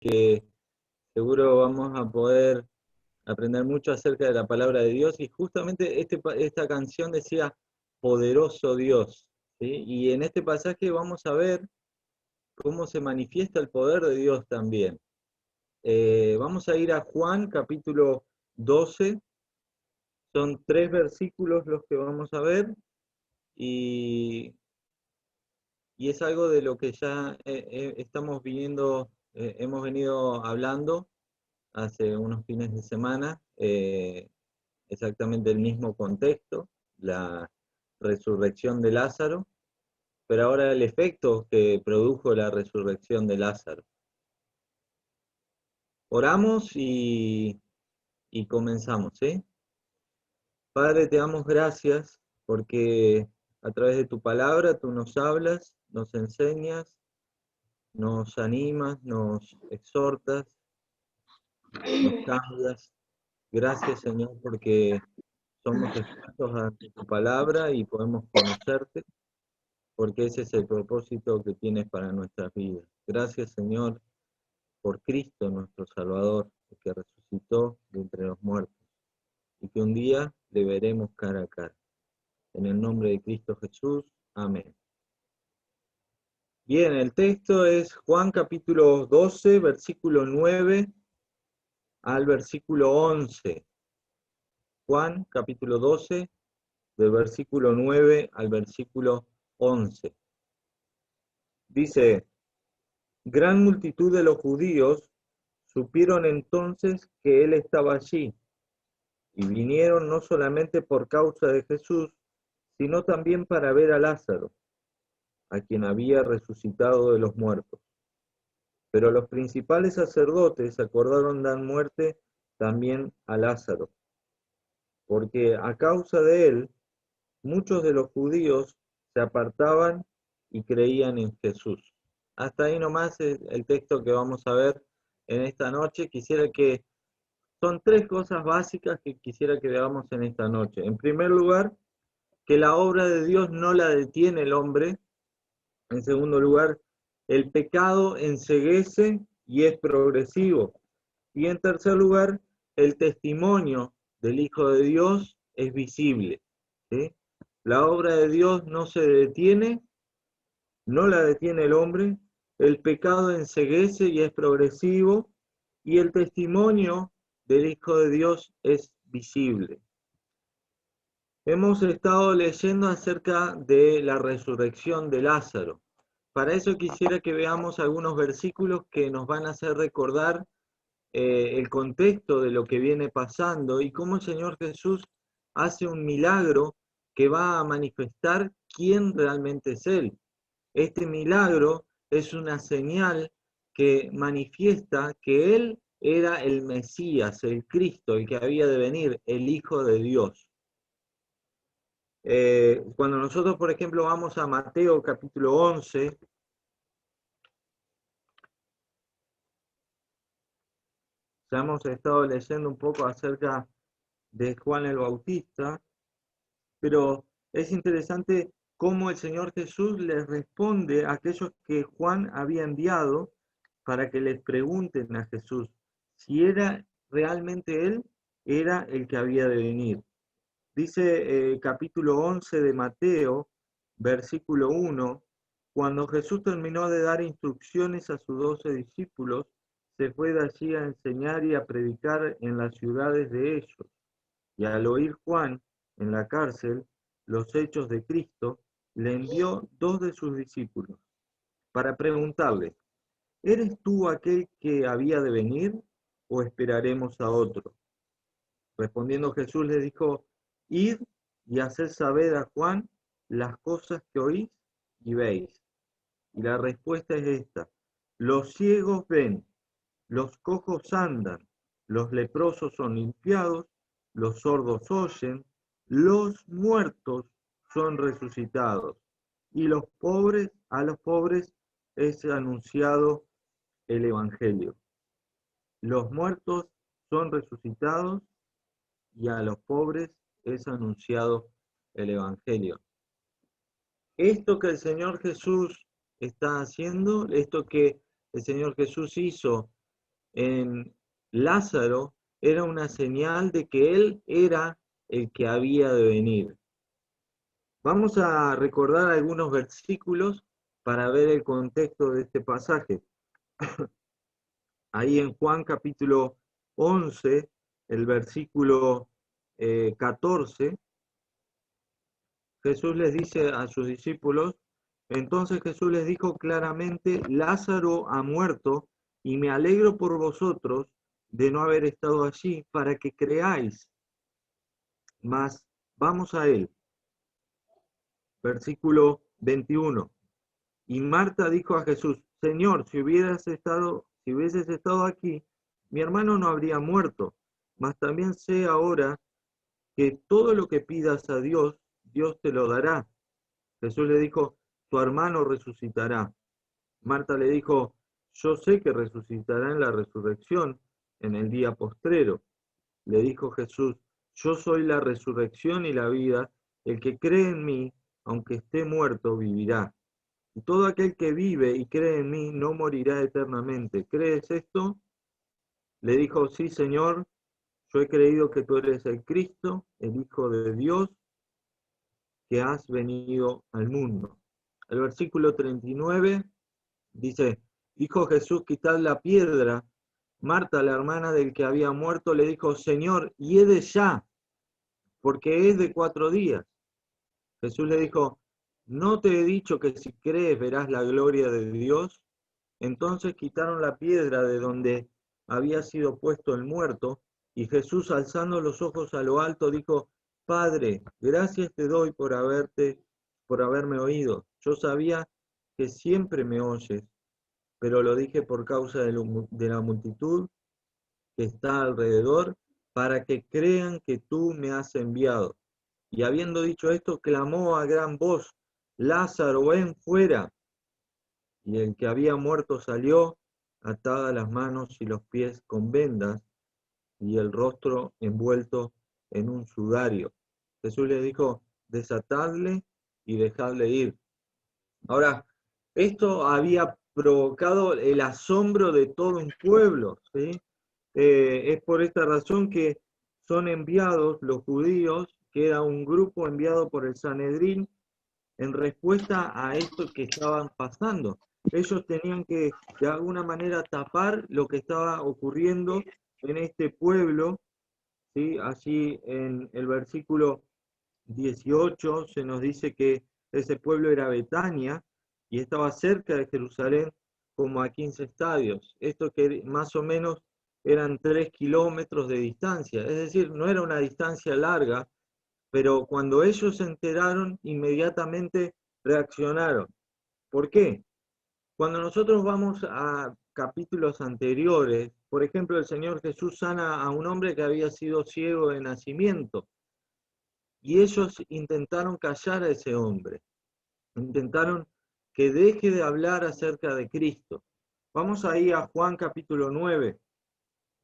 que seguro vamos a poder aprender mucho acerca de la palabra de Dios. Y justamente esta canción decía, poderoso Dios, ¿sí? Y en este pasaje vamos a ver cómo se manifiesta el poder de Dios también. Vamos a ir a Juan capítulo 12, son 3 versículos los que vamos a ver, y es algo de lo que ya hemos venido hablando hace unos fines de semana, exactamente el mismo contexto, la resurrección de Lázaro, pero ahora el efecto que produjo la resurrección de Lázaro. Oramos y comenzamos, ¿sí? Padre, te damos gracias porque a través de tu palabra tú nos hablas, nos enseñas, nos animas, nos exhortas, nos cambias. Gracias, Señor, porque somos expertos ante tu palabra y podemos conocerte, porque ese es el propósito que tienes para nuestras vidas. Gracias, Señor, por Cristo, nuestro Salvador, que resucitó de entre los muertos y que un día le veremos cara a cara. En el nombre de Cristo Jesús. Amén. Bien, el texto es Juan capítulo 12, versículo 9 al versículo 11. Juan capítulo 12, del versículo 9 al versículo 11. Dice, gran multitud de los judíos supieron entonces que él estaba allí, y vinieron no solamente por causa de Jesús, sino también para ver a Lázaro, a quien había resucitado de los muertos. Pero los principales sacerdotes acordaron dar muerte también a Lázaro, porque a causa de él muchos de los judíos se apartaban y creían en Jesús. Hasta ahí nomás es el texto que vamos a ver en esta noche. Son 3 cosas básicas que quisiera que veamos en esta noche. En primer lugar, que la obra de Dios no la detiene el hombre. En segundo lugar, el pecado enceguece y es progresivo. Y en tercer lugar, el testimonio del Hijo de Dios es visible, ¿sí? La obra de Dios no se detiene, no la detiene el hombre, el pecado enceguece y es progresivo, y el testimonio del Hijo de Dios es visible. Hemos estado leyendo acerca de la resurrección de Lázaro. Para eso quisiera que veamos algunos versículos que nos van a hacer recordar el contexto de lo que viene pasando y cómo el Señor Jesús hace un milagro que va a manifestar quién realmente es Él. Este milagro es una señal que manifiesta que Él era el Mesías, el Cristo, el que había de venir, el Hijo de Dios. Cuando nosotros, por ejemplo, vamos a Mateo capítulo 11, ya hemos estado leyendo un poco acerca de Juan el Bautista, pero es interesante cómo el Señor Jesús les responde a aquellos que Juan había enviado para que les pregunten a Jesús si era realmente Él, era el que había de venir. Dice capítulo 11 de Mateo, versículo 1, cuando Jesús terminó de dar instrucciones a sus 12 discípulos, se fue de allí a enseñar y a predicar en las ciudades de ellos. Y al oír Juan en la cárcel los hechos de Cristo, le envió 2 de sus discípulos para preguntarle, ¿eres tú aquel que había de venir o esperaremos a otro? Respondiendo Jesús les dijo, id y haced saber a Juan las cosas que oís y veis. Y la respuesta es esta, los ciegos ven, los cojos andan, los leprosos son limpiados, los sordos oyen, los muertos son resucitados, y a los pobres es anunciado el Evangelio. Los muertos son resucitados y a los pobres es anunciado el Evangelio. Esto que el Señor Jesús está haciendo, esto que el Señor Jesús hizo en Lázaro era una señal de que él era el que había de venir. Vamos a recordar algunos versículos para ver el contexto de este pasaje. Ahí en Juan capítulo 11, el versículo 14, Jesús les dice a sus discípulos, entonces Jesús les dijo claramente, Lázaro ha muerto y me alegro por vosotros de no haber estado allí para que creáis. Mas vamos a él. Versículo 21. Y Marta dijo a Jesús, Señor, si hubieses estado aquí, mi hermano no habría muerto. Mas también sé ahora que todo lo que pidas a Dios, Dios te lo dará. Jesús le dijo, tu hermano resucitará. Marta le dijo, yo sé que resucitará en la resurrección, en el día postrero. Le dijo Jesús, yo soy la resurrección y la vida, el que cree en mí, aunque esté muerto, vivirá. Y todo aquel que vive y cree en mí no morirá eternamente. ¿Crees esto? Le dijo, sí, Señor, yo he creído que tú eres el Cristo, el Hijo de Dios, que has venido al mundo. El versículo 39 dice, dijo Jesús, quitad la piedra. Marta, la hermana del que había muerto, le dijo, Señor, hiede ya, porque es de 4 días. Jesús le dijo, ¿no te he dicho que si crees verás la gloria de Dios? Entonces quitaron la piedra de donde había sido puesto el muerto, y Jesús, alzando los ojos a lo alto, dijo, Padre, gracias te doy por haberme oído. Yo sabía que siempre me oyes, pero lo dije por causa de la multitud que está alrededor, para que crean que tú me has enviado. Y habiendo dicho esto, clamó a gran voz, Lázaro, ven fuera. Y el que había muerto salió, atadas las manos y los pies con vendas, y el rostro envuelto en un sudario. Jesús le dijo, desatadle y dejadle ir. Ahora, esto había provocado el asombro de todo un pueblo, ¿sí? Es por esta razón que son enviados los judíos, que era un grupo enviado por el Sanedrín, en respuesta a esto que estaban pasando. Ellos tenían que, de alguna manera, tapar lo que estaba ocurriendo en este pueblo, ¿sí? Allí en el versículo 18 se nos dice que ese pueblo era Betania y estaba cerca de Jerusalén como a 15 estadios. Esto que más o menos eran 3 kilómetros de distancia, es decir, no era una distancia larga, pero cuando ellos se enteraron, inmediatamente reaccionaron. ¿Por qué? Cuando nosotros vamos a capítulos anteriores, por ejemplo, el Señor Jesús sana a un hombre que había sido ciego de nacimiento, y ellos intentaron callar a ese hombre, intentaron que deje de hablar acerca de Cristo. Vamos ahí a Juan capítulo 9,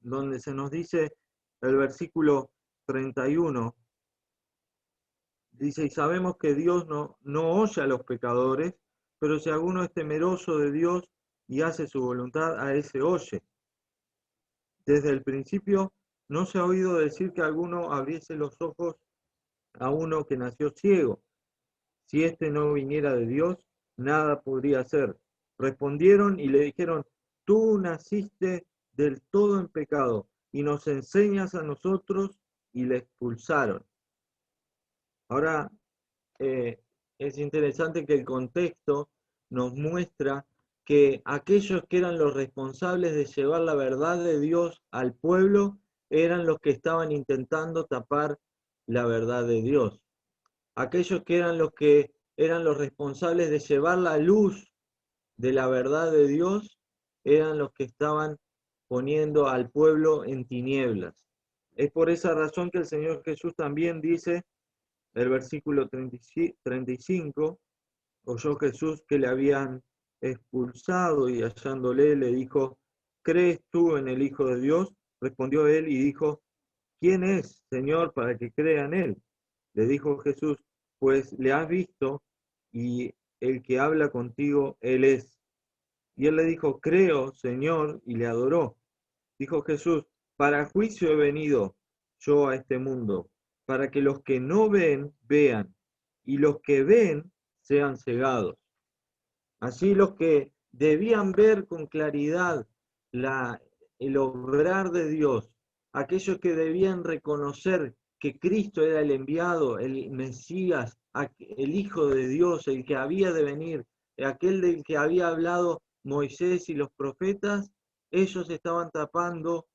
donde se nos dice el versículo 31. Dice, y sabemos que Dios no oye a los pecadores, pero si alguno es temeroso de Dios y hace su voluntad, a ese oye. Desde el principio no se ha oído decir que alguno abriese los ojos a uno que nació ciego. Si éste no viniera de Dios, nada podría hacer. Respondieron y le dijeron, tú naciste del todo en pecado y nos enseñas a nosotros, y le expulsaron. Ahora, es interesante que el contexto nos muestra que aquellos que eran los responsables de llevar la verdad de Dios al pueblo eran los que estaban intentando tapar la verdad de Dios. Aquellos que eran los responsables de llevar la luz de la verdad de Dios eran los que estaban poniendo al pueblo en tinieblas. Es por esa razón que el Señor Jesús también dice, el versículo 35, oyó Jesús que le habían expulsado y hallándole le dijo, ¿crees tú en el Hijo de Dios? Respondió él y dijo, ¿quién es, Señor, para que crea en él? Le dijo Jesús, pues le has visto y el que habla contigo, él es. Y él le dijo, creo, Señor, y le adoró. Dijo Jesús, para juicio he venido yo a este mundo, para que los que no ven, vean, y los que ven sean cegados. Así los que debían ver con claridad el obrar de Dios, aquellos que debían reconocer que Cristo era el enviado, el Mesías, el Hijo de Dios, el que había de venir, aquel del que había hablado Moisés y los profetas, ellos estaban tapando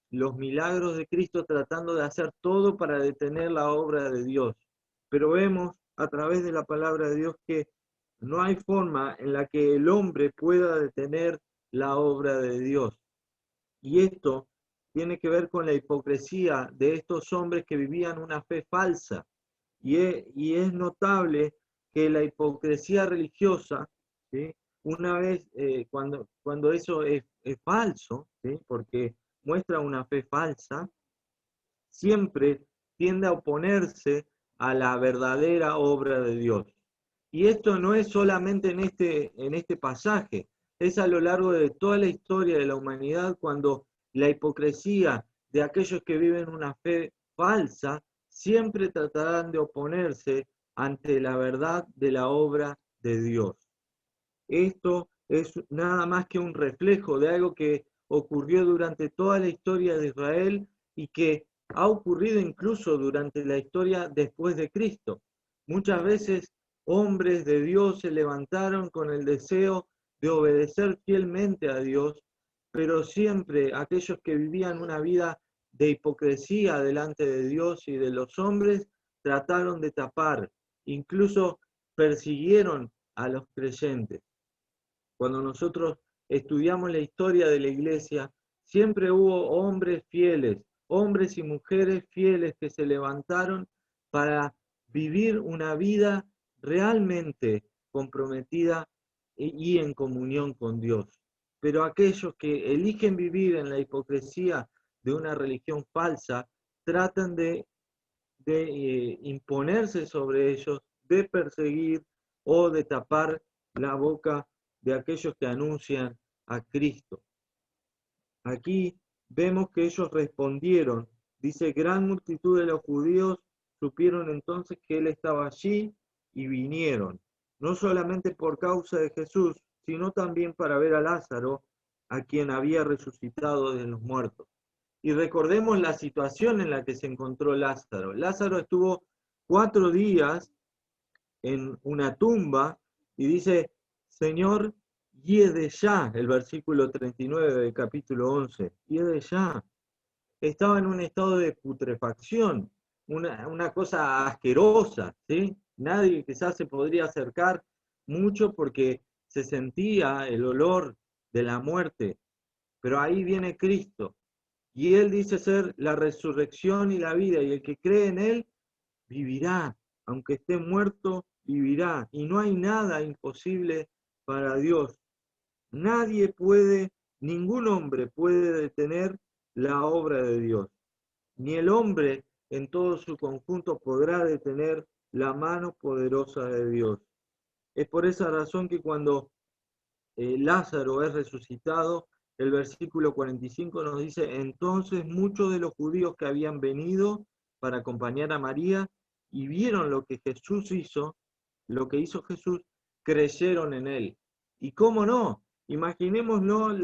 los milagros de Cristo, tratando de hacer todo para detener la obra de Dios. Pero vemos a través de la palabra de Dios que no hay forma en la que el hombre pueda detener la obra de Dios. Y esto tiene que ver con la hipocresía de estos hombres que vivían una fe falsa. Y es notable que la hipocresía religiosa, ¿sí? Una vez, cuando eso es falso, ¿sí? Porque muestra una fe falsa, siempre tiende a oponerse a la verdadera obra de Dios. Y esto no es solamente en este pasaje, es a lo largo de toda la historia de la humanidad cuando la hipocresía de aquellos que viven una fe falsa siempre tratarán de oponerse ante la verdad de la obra de Dios. Esto es nada más que un reflejo de algo que ocurrió durante toda la historia de Israel y que ha ocurrido incluso durante la historia después de Cristo. Muchas veces hombres de Dios se levantaron con el deseo de obedecer fielmente a Dios, pero siempre aquellos que vivían una vida de hipocresía delante de Dios y de los hombres trataron de tapar, incluso persiguieron a los creyentes. Cuando nosotros estudiamos la historia de la iglesia, siempre hubo hombres fieles, hombres y mujeres fieles que se levantaron para vivir una vida realmente comprometida y en comunión con Dios. Pero aquellos que eligen vivir en la hipocresía de una religión falsa, tratan de imponerse sobre ellos, de perseguir o de tapar la boca de aquellos que anuncian a Cristo. Aquí vemos que ellos respondieron, dice, gran multitud de los judíos supieron entonces que él estaba allí y vinieron, no solamente por causa de Jesús, sino también para ver a Lázaro, a quien había resucitado de los muertos. Y recordemos la situación en la que se encontró Lázaro. Lázaro estuvo 4 días en una tumba y dice, Señor, hiede ya, el versículo 39 del capítulo 11, hiede ya. Estaba en un estado de putrefacción, una cosa asquerosa, ¿sí? Nadie quizás se podría acercar mucho porque se sentía el olor de la muerte, pero ahí viene Cristo. Y Él dice ser la resurrección y la vida, y el que cree en Él vivirá, aunque esté muerto, vivirá. Y no hay nada imposible para Dios. Nadie puede, ningún hombre puede detener la obra de Dios. Ni el hombre en todo su conjunto podrá detener la mano poderosa de Dios. Es por esa razón que cuando Lázaro es resucitado, el versículo 45 nos dice, entonces muchos de los judíos que habían venido para acompañar a María y vieron lo que Jesús hizo, lo que hizo Jesús, creyeron en él. ¿Y cómo no? Imaginémonos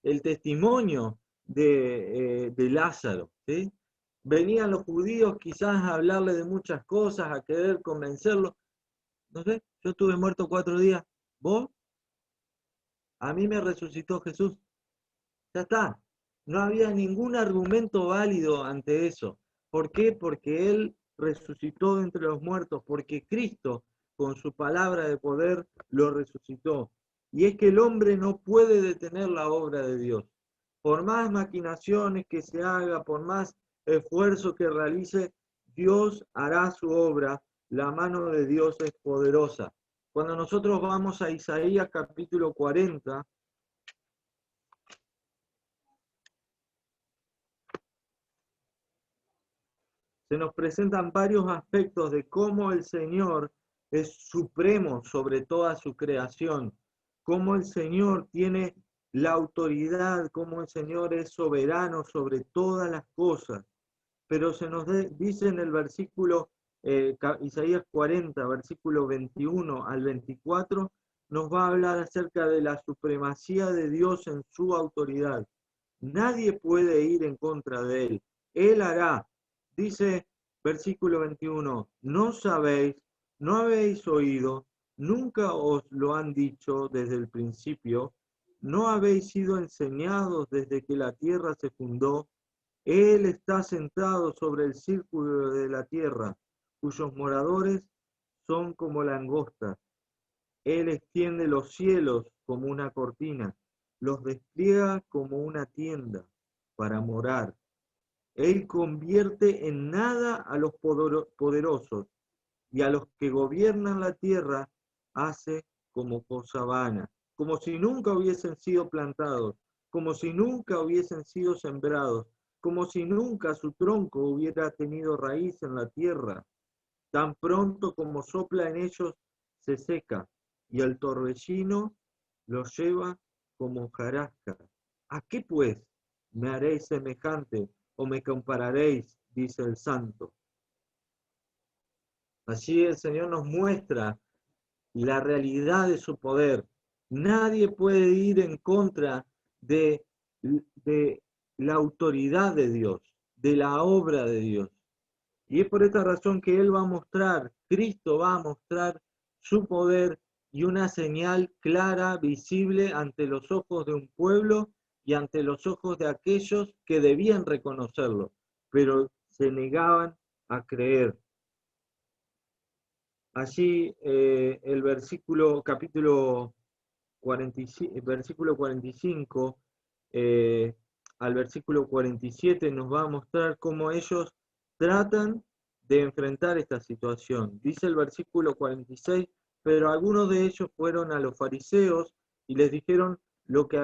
el testimonio de Lázaro, ¿sí? Venían los judíos quizás a hablarle de muchas cosas, a querer convencerlo. No sé, yo estuve muerto 4 días. ¿Vos? A mí me resucitó Jesús. Ya está. No había ningún argumento válido ante eso. ¿Por qué? Porque Él resucitó de entre los muertos, porque Cristo, con su palabra de poder, lo resucitó. Y es que el hombre no puede detener la obra de Dios. Por más maquinaciones que se haga, por más esfuerzo que realice, Dios hará su obra. La mano de Dios es poderosa. Cuando nosotros vamos a Isaías capítulo 40, se nos presentan varios aspectos de cómo el Señor es supremo sobre toda su creación, cómo el Señor tiene la autoridad, como el Señor es soberano sobre todas las cosas. Pero se nos dice en el versículo, Isaías 40, versículo 21 al 24, nos va a hablar acerca de la supremacía de Dios en su autoridad. Nadie puede ir en contra de él. Él hará. Dice versículo 21, no sabéis, no habéis oído, nunca os lo han dicho desde el principio, no habéis sido enseñados desde que la tierra se fundó. Él está sentado sobre el círculo de la tierra, cuyos moradores son como langostas. Él extiende los cielos como una cortina, los despliega como una tienda para morar. Él convierte en nada a los poderosos y a los que gobiernan la tierra hace como cosa vana, como si nunca hubiesen sido plantados, como si nunca hubiesen sido sembrados, como si nunca su tronco hubiera tenido raíz en la tierra. Tan pronto como sopla en ellos, se seca, y el torbellino los lleva como hojarasca. ¿A qué pues me haréis semejante o me compararéis? Dice el santo. Allí el Señor nos muestra la realidad de su poder. Nadie puede ir en contra de, de la autoridad de Dios, de la obra de Dios. Y es por esta razón que Él va a mostrar, Cristo va a mostrar su poder y una señal clara, visible ante los ojos de un pueblo y ante los ojos de aquellos que debían reconocerlo, pero se negaban a creer. Allí el capítulo 45, versículo 45 al versículo 47 nos va a mostrar cómo ellos tratan de enfrentar esta situación. Dice el versículo 46, pero algunos de ellos fueron a los fariseos y les dijeron lo que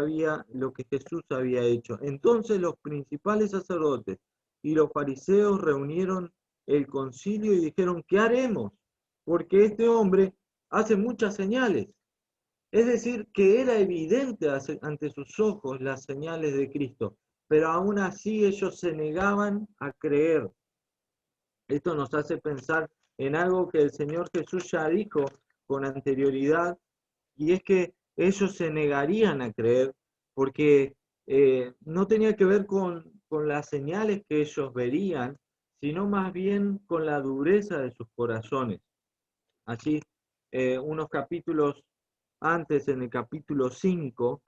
Jesús había hecho. Entonces los principales sacerdotes y los fariseos reunieron el concilio y dijeron, ¿qué haremos? Porque este hombre hace muchas señales. Es decir, que era evidente ante sus ojos las señales de Cristo, pero aún así ellos se negaban a creer. Esto nos hace pensar en algo que el Señor Jesús ya dijo con anterioridad, y es que ellos se negarían a creer porque no tenía que ver con las señales que ellos verían, sino más bien con la dureza de sus corazones. Allí, unos capítulos antes, en el capítulo 5,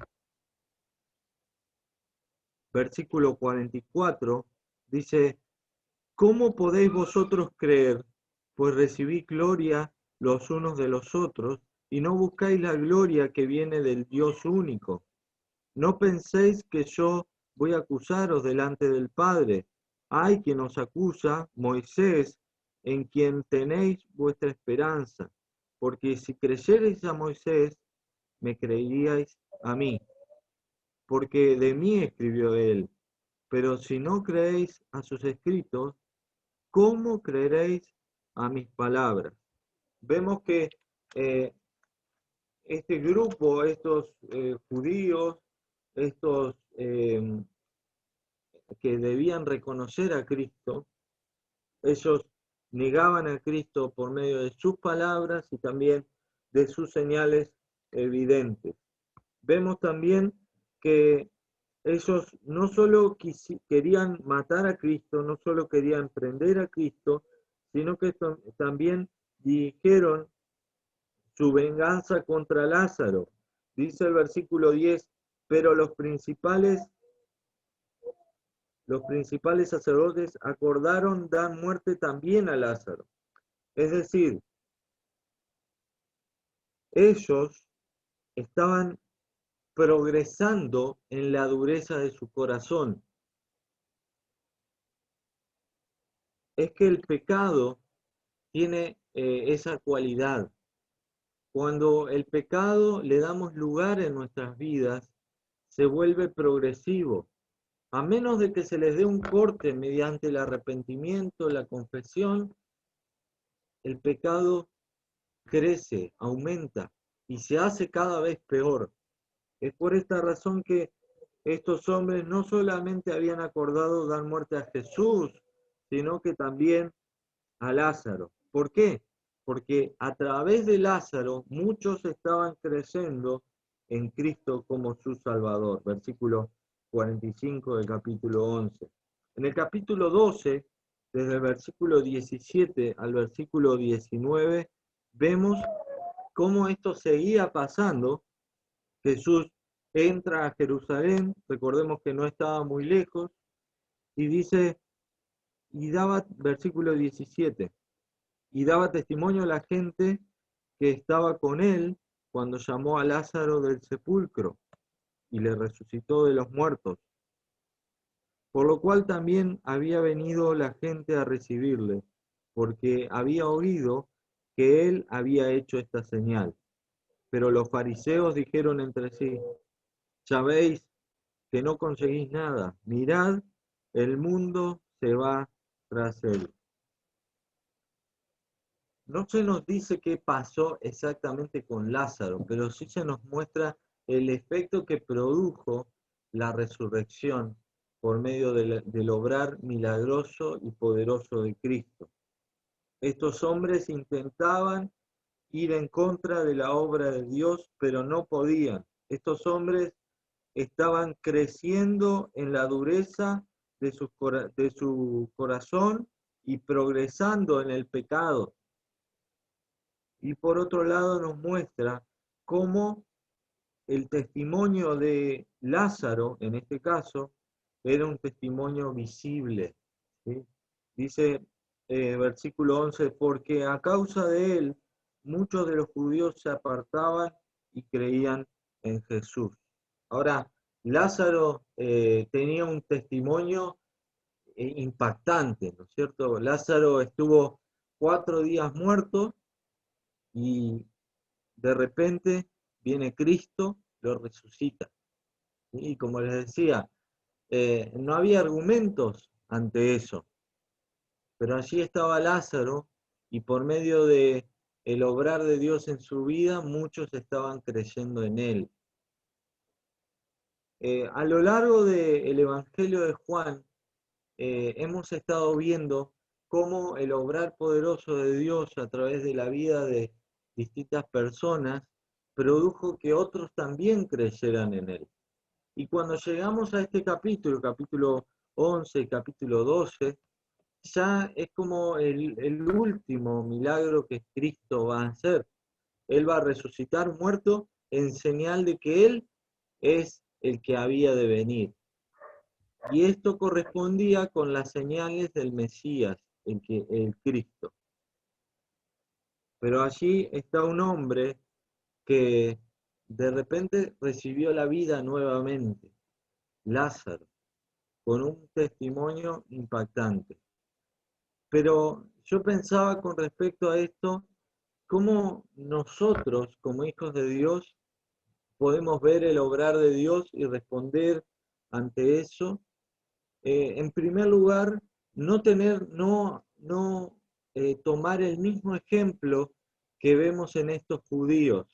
versículo 44, dice, ¿cómo podéis vosotros creer? Pues recibís gloria los unos de los otros y no buscáis la gloria que viene del Dios único. No penséis que yo voy a acusaros delante del Padre. Hay quien os acusa, Moisés, en quien tenéis vuestra esperanza. Porque si creyereis a Moisés, me creeríais a mí, porque de mí escribió él. Pero si no creéis a sus escritos, ¿cómo creeréis a mis palabras? Vemos que eh, este grupo, estos judíos, estos que debían reconocer a Cristo, ellos negaban a Cristo por medio de sus palabras y también de sus señales evidentes. Vemos también que ellos no solo querían matar a Cristo, no solo querían prender a Cristo, sino que también dirigieron su venganza contra Lázaro. Dice el versículo 10, pero los principales sacerdotes acordaron dar muerte también a Lázaro. Es decir, ellos estaban progresando en la dureza de su corazón. Es que el pecado tiene esa cualidad. Cuando el pecado le damos lugar en nuestras vidas, se vuelve progresivo. A menos de que se les dé un corte mediante el arrepentimiento, la confesión, el pecado crece, aumenta y se hace cada vez peor. Es por esta razón que estos hombres no solamente habían acordado dar muerte a Jesús, sino que también a Lázaro. ¿Por qué? Porque a través de Lázaro muchos estaban creyendo en Cristo como su Salvador. Versículo 45 del capítulo 11. En el capítulo 12, desde el versículo 17 al versículo 19, vemos cómo esto seguía pasando. Jesús entra a Jerusalén, recordemos que no estaba muy lejos, y dice, y daba, versículo 17, y daba testimonio a la gente que estaba con él cuando llamó a Lázaro del sepulcro y le resucitó de los muertos, por lo cual también había venido la gente a recibirle, porque había oído que él había hecho esta señal. Pero los fariseos dijeron entre sí, ya veis que no conseguís nada, mirad, el mundo se va tras él. No se nos dice qué pasó exactamente con Lázaro, pero sí se nos muestra el efecto que produjo la resurrección por medio del obrar milagroso y poderoso de Cristo. Estos hombres intentaban ir en contra de la obra de Dios, pero no podían. Estos hombres estaban creciendo en la dureza de su corazón y progresando en el pecado. Y por otro lado nos muestra cómo el testimonio de Lázaro, en este caso, era un testimonio visible. ¿Sí? Dice versículo 11, porque a causa de él muchos de los judíos se apartaban y creían en Jesús. Ahora, Lázaro tenía un testimonio impactante, ¿no es cierto? Lázaro estuvo 4 días muerto y de repente viene Cristo, lo resucita. Y como les decía, no había argumentos ante eso, pero allí estaba Lázaro y por medio de el obrar de Dios en su vida, muchos estaban creyendo en él. A lo largo del Evangelio de Juan, hemos estado viendo cómo el obrar poderoso de Dios a través de la vida de distintas personas produjo que otros también creyeran en él. Y cuando llegamos a este capítulo 11, capítulo 12, ya es como el último milagro que Cristo va a hacer. Él va a resucitar muerto en señal de que Él es el que había de venir. Y esto correspondía con las señales del Mesías, el Cristo. Pero allí está un hombre que de repente recibió la vida nuevamente, Lázaro, con un testimonio impactante. Pero yo pensaba con respecto a esto, cómo nosotros, como hijos de Dios, podemos ver el obrar de Dios y responder ante eso. En primer lugar, no tomar el mismo ejemplo que vemos en estos judíos.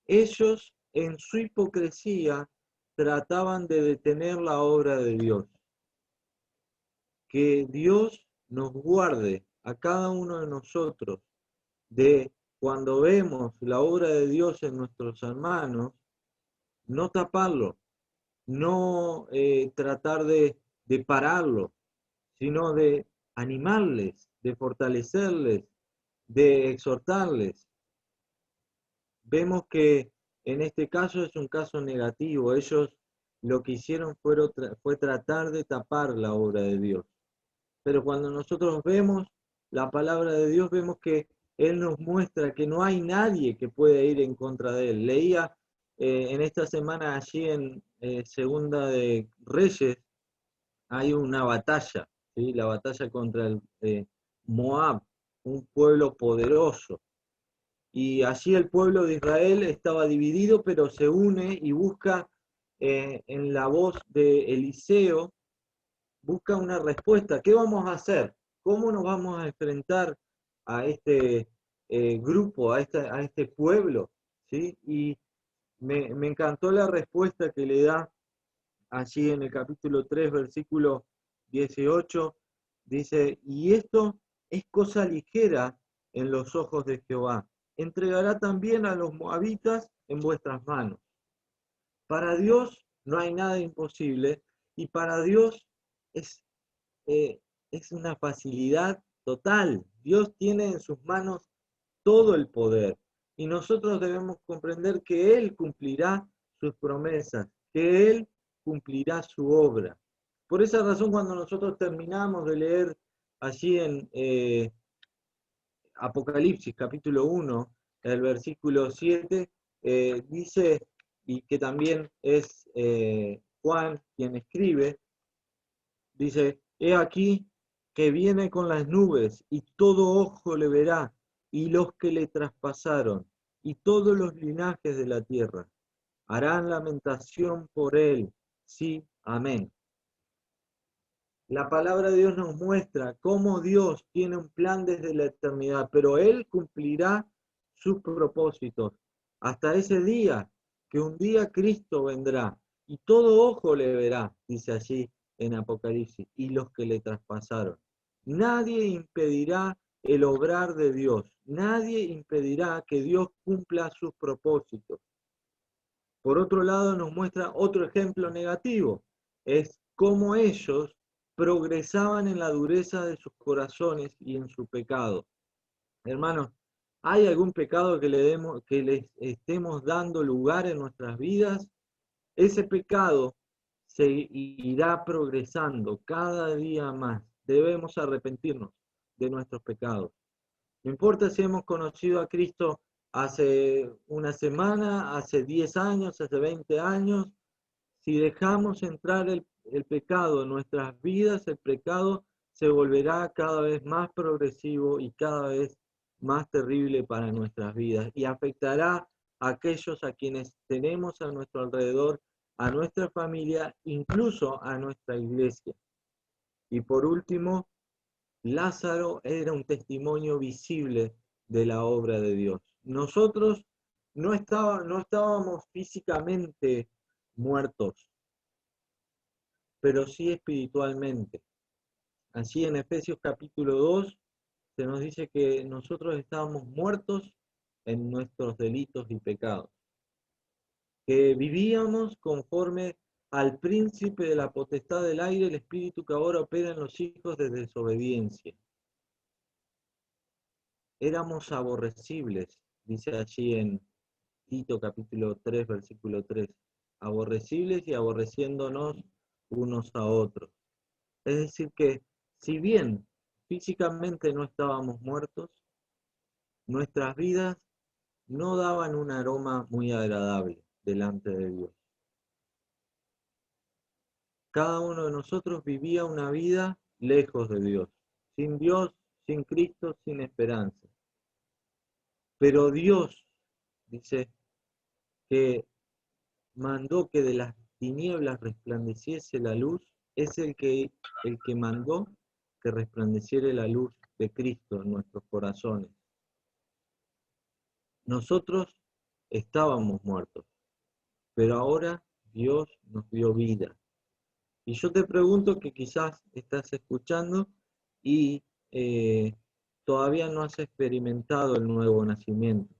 Ellos, en su hipocresía, trataban de detener la obra de Dios. Que Dios nos guarde a cada uno de nosotros de cuando vemos la obra de Dios en nuestros hermanos, no taparlo, no tratar de pararlo, sino de animarles, de fortalecerles, de exhortarles. Vemos que en este caso es un caso negativo. Ellos lo que hicieron fue tratar de tapar la obra de Dios. Pero cuando nosotros vemos la palabra de Dios, vemos que Él nos muestra que no hay nadie que pueda ir en contra de Él. Leía en esta semana allí en Segunda de Reyes, hay una batalla, ¿sí? La batalla contra el Moab, un pueblo poderoso. Y allí el pueblo de Israel estaba dividido, pero se une y busca en la voz de Eliseo, busca una respuesta. ¿Qué vamos a hacer? ¿Cómo nos vamos a enfrentar a este grupo, a este pueblo? ¿Sí? Y Me encantó la respuesta que le da allí en el capítulo 3, versículo 18. Dice, y esto es cosa ligera en los ojos de Jehová. Entregará también a los moabitas en vuestras manos. Para Dios no hay nada imposible y para Dios es, es una facilidad total. Dios tiene en sus manos todo el poder y nosotros debemos comprender que Él cumplirá sus promesas, que Él cumplirá su obra. Por esa razón, cuando nosotros terminamos de leer allí en Apocalipsis capítulo 1, el versículo 7, dice, y que también es Juan quien escribe, dice, he aquí que viene con las nubes y todo ojo le verá y los que le traspasaron y todos los linajes de la tierra harán lamentación por él. Sí, amén. La palabra de Dios nos muestra cómo Dios tiene un plan desde la eternidad, pero Él cumplirá sus propósitos hasta ese día, que un día Cristo vendrá y todo ojo le verá, dice allí en Apocalipsis, y los que le traspasaron. Nadie impedirá el obrar de Dios, nadie impedirá que Dios cumpla sus propósitos. Por otro lado, nos muestra otro ejemplo negativo, es cómo ellos progresaban en la dureza de sus corazones y en su pecado. Hermanos, ¿hay algún pecado que que les estemos dando lugar en nuestras vidas? Ese pecado se irá progresando cada día más. Debemos arrepentirnos de nuestros pecados. No importa si hemos conocido a Cristo hace una semana, hace 10 años, hace 20 años, si dejamos entrar el pecado en nuestras vidas, el pecado se volverá cada vez más progresivo y cada vez más terrible para nuestras vidas y afectará a aquellos a quienes tenemos a nuestro alrededor, a nuestra familia, incluso a nuestra iglesia. Y por último, Lázaro era un testimonio visible de la obra de Dios. Nosotros no estábamos físicamente muertos, pero sí espiritualmente. Así en Efesios capítulo 2 se nos dice que nosotros estábamos muertos en nuestros delitos y pecados, que vivíamos conforme al príncipe de la potestad del aire, el espíritu que ahora opera en los hijos de desobediencia. Éramos aborrecibles, dice allí en Tito capítulo 3, versículo 3, aborrecibles y aborreciéndonos unos a otros. Es decir que si bien físicamente no estábamos muertos, nuestras vidas no daban un aroma muy agradable delante de Dios. Cada uno de nosotros vivía una vida lejos de Dios, sin Cristo, sin esperanza. Pero Dios dice que mandó que de las tinieblas resplandeciese la luz, es el que mandó que resplandeciera la luz de Cristo en nuestros corazones. Nosotros estábamos muertos, pero ahora Dios nos dio vida. Y yo te pregunto que quizás estás escuchando y todavía no has experimentado el nuevo nacimiento.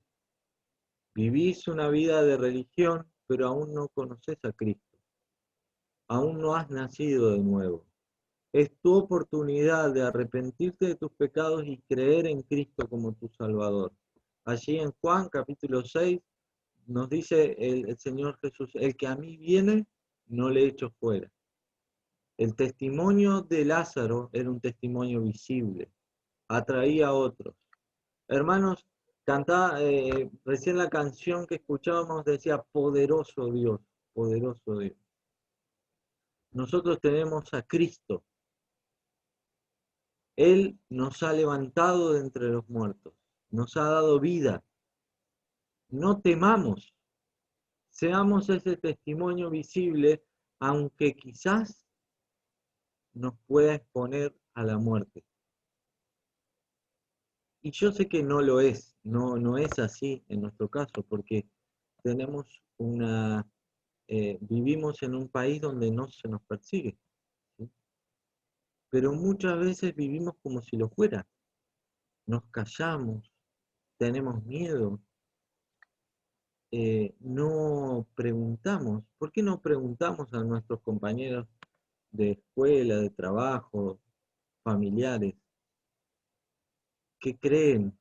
Vivís una vida de religión, pero aún no conoces a Cristo. Aún no has nacido de nuevo. Es tu oportunidad de arrepentirte de tus pecados y creer en Cristo como tu Salvador. Allí en Juan capítulo 6 nos dice el Señor Jesús, el que a mí viene, no le echo fuera. El testimonio de Lázaro era un testimonio visible, atraía a otros. Hermanos, cantaba, recién la canción que escuchábamos decía, poderoso Dios, poderoso Dios. Nosotros tenemos a Cristo. Él nos ha levantado de entre los muertos, nos ha dado vida. No temamos, seamos ese testimonio visible, aunque quizás nos pueda exponer a la muerte. Y yo sé que no lo es, no es así en nuestro caso, porque vivimos en un país donde no se nos persigue, ¿sí? Pero muchas veces vivimos como si lo fuera. Nos callamos, tenemos miedo, no preguntamos. ¿Por qué no preguntamos a nuestros compañeros de escuela, de trabajo, familiares, qué creen?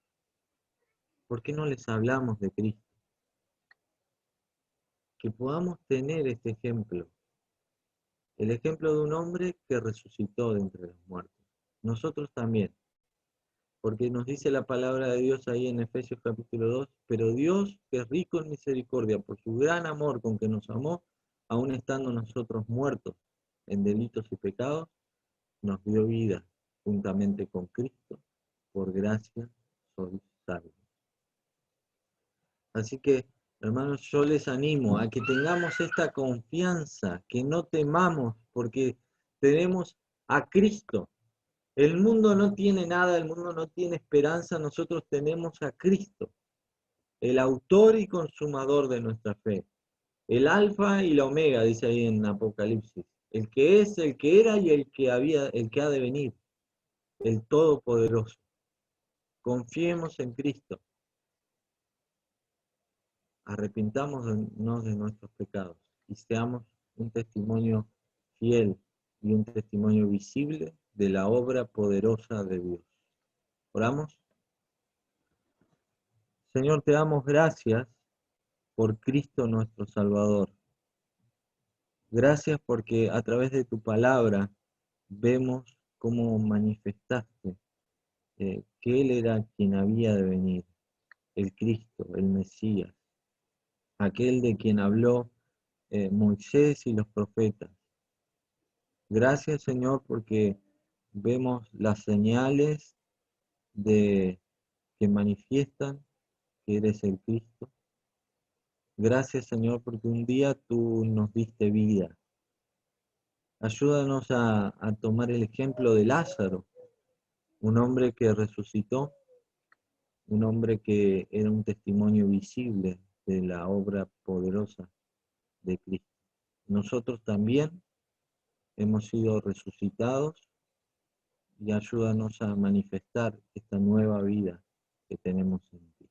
¿Por qué no les hablamos de Cristo? Que podamos tener este ejemplo, el ejemplo de un hombre que resucitó de entre los muertos. Nosotros también, porque nos dice la palabra de Dios ahí en Efesios capítulo 2, pero Dios, que es rico en misericordia, por su gran amor con que nos amó, aun estando nosotros muertos en delitos y pecados, nos dio vida juntamente con Cristo, por gracia sois salvos. Así que, hermanos, yo les animo a que tengamos esta confianza, que no temamos, porque tenemos a Cristo. El mundo no tiene nada, el mundo no tiene esperanza, nosotros tenemos a Cristo, el autor y consumador de nuestra fe, el alfa y la omega, dice ahí en Apocalipsis, el que es, el que era y el que ha de venir, el todopoderoso. Confiemos en Cristo, arrepintámonos de nuestros pecados y seamos un testimonio fiel y un testimonio visible de la obra poderosa de Dios. ¿Oramos? Señor, te damos gracias por Cristo nuestro Salvador. Gracias porque a través de tu palabra vemos cómo manifestaste que Él era quien había de venir, el Cristo, el Mesías, aquel de quien habló Moisés y los profetas. Gracias, Señor, porque vemos las señales que manifiestan que eres el Cristo. Gracias, Señor, porque un día tú nos diste vida. Ayúdanos a tomar el ejemplo de Lázaro, un hombre que resucitó, un hombre que era un testimonio visible de la obra poderosa de Cristo. Nosotros también hemos sido resucitados y ayúdanos a manifestar esta nueva vida que tenemos en ti.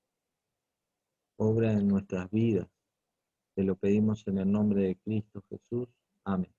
Obra en nuestras vidas. Te lo pedimos en el nombre de Cristo Jesús. Amén.